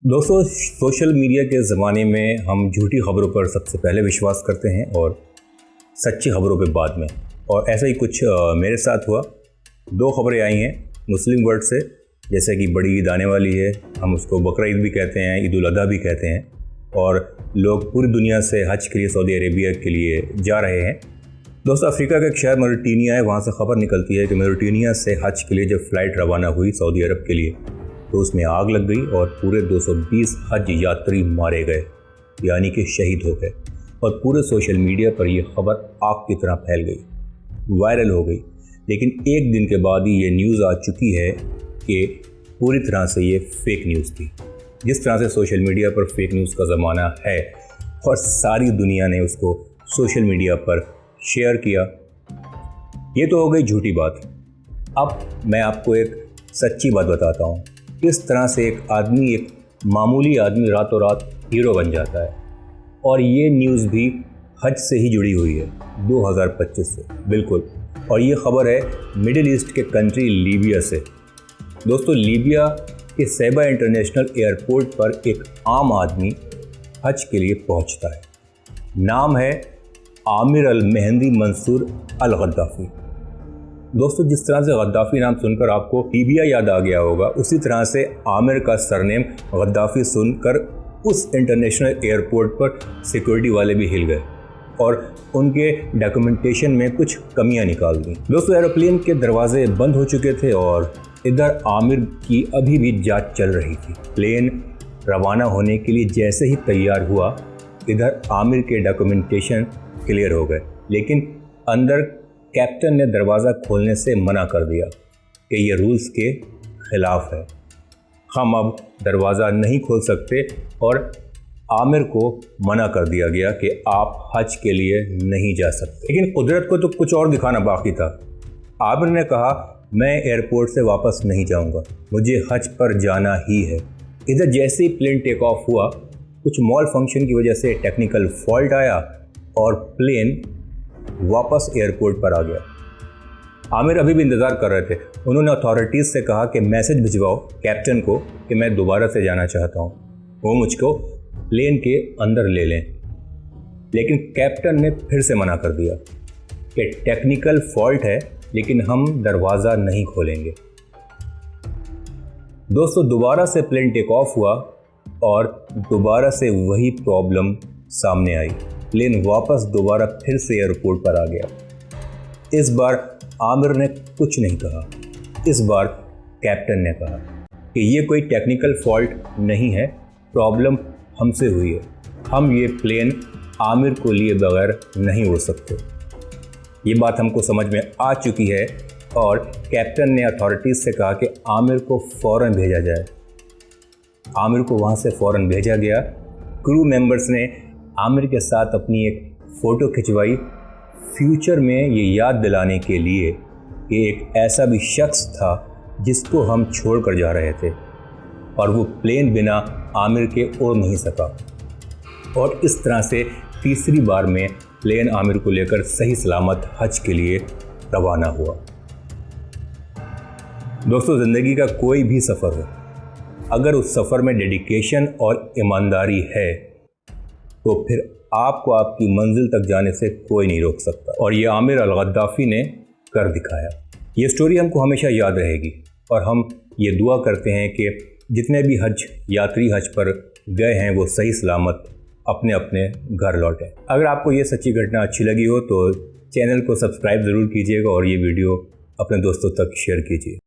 दोस्तों, social media के ज़माने में हम झूठी खबरों पर सबसे पहले विश्वास करते हैं और सच्ची खबरों पे बाद में। और ऐसा ही कुछ मेरे साथ हुआ। दो खबरें आई हैं मुस्लिम वर्ल्ड से, जैसे कि बड़ी ईद आने वाली है, हम उसको बकरा ईद भी कहते हैं, ईद उल अज़हा भी कहते हैं, और लोग पूरी दुनिया से हज के लिए सऊदी अरेबिया के लिए जा रहे हैं। दोस्तों, अफ्रीका का एक शहर मोरिटानिया है, वहाँ से खबर निकलती है कि मोरिटानिया से हज के लिए जब फ़्लाइट रवाना हुई सऊदी अरब के लिए तो उसमें आग लग गई और पूरे 220 हज यात्री मारे गए, यानी कि शहीद हो गए। और पूरे सोशल मीडिया पर यह खबर आग की तरह फैल गई, वायरल हो गई। लेकिन एक दिन के बाद ही ये न्यूज़ आ चुकी है कि पूरी तरह से ये फेक न्यूज़ थी। जिस तरह से सोशल मीडिया पर फेक न्यूज़ का ज़माना है और सारी दुनिया ने उसको सोशल मीडिया पर शेयर किया, ये तो हो गई झूठी बात। अब मैं आपको एक सच्ची बात बताता हूँ, किस तरह से एक मामूली आदमी रातों रात हीरो बन जाता है। और ये न्यूज़ भी हज से ही जुड़ी हुई है, 2025 से, बिल्कुल। और ये खबर है मिडिल ईस्ट के कंट्री लीबिया से। दोस्तों, लीबिया के सैबा इंटरनेशनल एयरपोर्ट पर एक आम आदमी हज के लिए पहुंचता है। नाम है आमिर अल मेहंदी मंसूर अल गद्दाफ़ी। दोस्तों, जिस तरह से गद्दाफ़ी नाम सुनकर आपको लीबिया याद आ गया होगा, उसी तरह से आमिर का सरनेम गद्दाफ़ी सुनकर उस इंटरनेशनल एयरपोर्ट पर सिक्योरिटी वाले भी हिल गए और उनके डॉक्यूमेंटेशन में कुछ कमियां निकाल दी। दोस्तों, एरोप्लेन के दरवाजे बंद हो चुके थे और इधर आमिर की अभी भी जांच चल रही थी। प्लेन रवाना होने के लिए जैसे ही तैयार हुआ, इधर आमिर के डॉक्यूमेंटेशन क्लियर हो गए, लेकिन अंदर कैप्टन ने दरवाज़ा खोलने से मना कर दिया कि ये रूल्स के ख़िलाफ़ है, हम अब दरवाज़ा नहीं खोल सकते। और आमिर को मना कर दिया गया कि आप हज के लिए नहीं जा सकते। लेकिन कुदरत को तो कुछ और दिखाना बाकी था। आमिर ने कहा, मैं एयरपोर्ट से वापस नहीं जाऊंगा, मुझे हज पर जाना ही है। इधर जैसे ही प्लेन टेक ऑफ हुआ, कुछ मॉल फंक्शन की वजह से टेक्निकल फॉल्ट आया और प्लेन वापस एयरपोर्ट पर आ गया। आमिर अभी भी इंतज़ार कर रहे थे। उन्होंने अथॉरिटीज़ से कहा कि मैसेज भिजवाओ कैप्टन को कि मैं दोबारा से जाना चाहता हूँ, वो मुझको प्लेन के अंदर ले लें। लेकिन कैप्टन ने फिर से मना कर दिया कि टेक्निकल फॉल्ट है, लेकिन हम दरवाज़ा नहीं खोलेंगे। दोस्तों, दोबारा से प्लेन टेक ऑफ हुआ और दोबारा से वही प्रॉब्लम सामने आई। प्लेन वापस दोबारा फिर से एयरपोर्ट पर आ गया। इस बार आमिर ने कुछ नहीं कहा। इस बार कैप्टन ने कहा कि ये कोई टेक्निकल फॉल्ट नहीं है, प्रॉब्लम हमसे हुई है, हम ये प्लेन आमिर को लिए बगैर नहीं उड़ सकते। ये बात हमको समझ में आ चुकी है और कैप्टन ने अथॉरिटीज़ से कहा कि आमिर को फ़ौरन भेजा जाए। आमिर को वहाँ से फ़ौरन भेजा गया। क्रू मेंबर्स ने आमिर के साथ अपनी एक फ़ोटो खिंचवाई, फ्यूचर में ये याद दिलाने के लिए कि एक ऐसा भी शख्स था जिसको हम छोड़ कर जा रहे थे और वो प्लेन बिना आमिर के उड़ नहीं सका। और इस तरह से तीसरी बार में प्लेन आमिर को लेकर सही सलामत हज के लिए रवाना हुआ। दोस्तों, ज़िंदगी का कोई भी सफ़र हो, अगर उस सफ़र में डेडिकेशन और ईमानदारी है तो फिर आपको आपकी मंजिल तक जाने से कोई नहीं रोक सकता। और ये आमिर अल गद्दाफ़ी ने कर दिखाया। ये स्टोरी हमको हमेशा याद रहेगी और हम ये दुआ करते हैं कि जितने भी यात्री हज पर गए हैं वो सही सलामत अपने अपने घर लौटें। अगर आपको ये सच्ची घटना अच्छी लगी हो तो चैनल को सब्सक्राइब ज़रूर कीजिएगा और ये वीडियो अपने दोस्तों तक शेयर कीजिए।